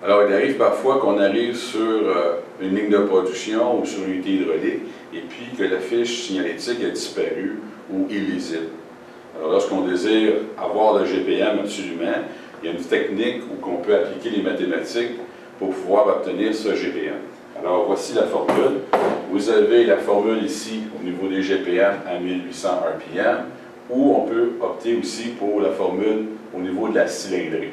Alors, il arrive parfois qu'on arrive sur une ligne de production ou sur une unité hydraulique et puis que la fiche signalétique est disparue ou illisible. Alors, lorsqu'on désire avoir le GPM absolument, il y a une technique où on peut appliquer les mathématiques pour pouvoir obtenir ce GPM. Alors, voici la formule. Vous avez la formule ici au niveau des GPM à 1800 RPM, ou on peut opter aussi pour la formule au niveau de la cylindrée.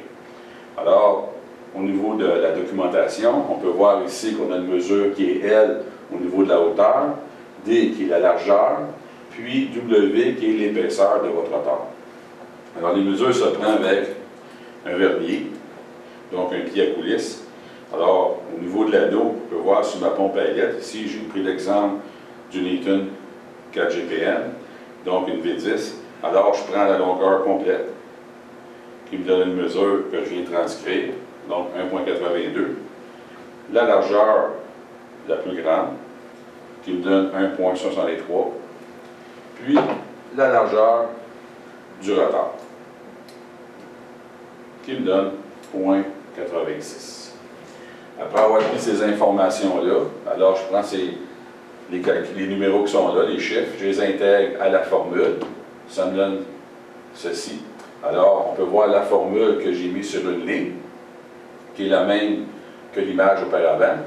Alors, au niveau de la documentation, on peut voir ici qu'on a une mesure qui est L au niveau de la hauteur, D qui est la largeur, puis W qui est l'épaisseur de votre rotor. Alors, les mesures se prennent avec un vernier, donc un pied à coulisse. Alors, au niveau de l'anneau, on peut voir sur ma pompe à ailettes, ici, j'ai pris l'exemple du Newton 4 GPM, donc une V10. Alors, je prends la longueur complète, qui me donne une mesure que je viens de transcrire, donc 1,82. La largeur la plus grande, qui me donne 1,63. Puis, la largeur du rotor, qui me donne 0,86. Après avoir pris ces informations-là, alors je prends les numéros qui sont là, les chiffres, je les intègre à la formule, ça me donne ceci. Alors, on peut voir la formule que j'ai mise sur une ligne, qui est la même que l'image auparavant,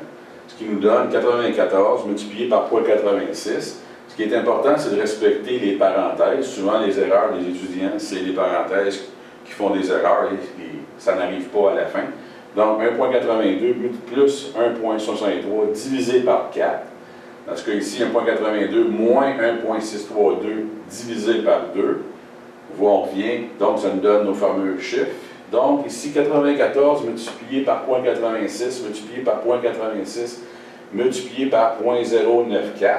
ce qui nous donne 94 multiplié par 0,86. Ce qui est important, c'est de respecter les parenthèses. Souvent, les erreurs des étudiants, c'est les parenthèses qui font des erreurs et ça n'arrive pas à la fin. Donc, 1,82 plus 1,63 divisé par 4. Dans ce cas ici, 1,82 moins 1,632 divisé par 2. On revient, donc ça nous donne nos fameux chiffres. Donc, ici, 94 multiplié par 0,86 multiplié par 0,86 multiplié par 0,094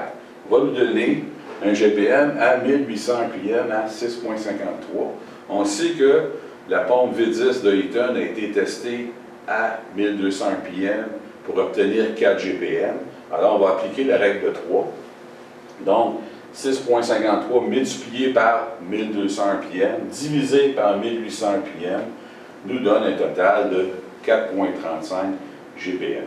va nous donner un GPM à 1800 RPM à 6,53. On sait que la pompe V10 de Eaton a été testée à 1200 RPM pour obtenir 4 GPM. Alors, on va appliquer la règle de 3. Donc, 6,53 multiplié par 1200 RPM divisé par 1800 RPM nous donne un total de 4,35 GPM.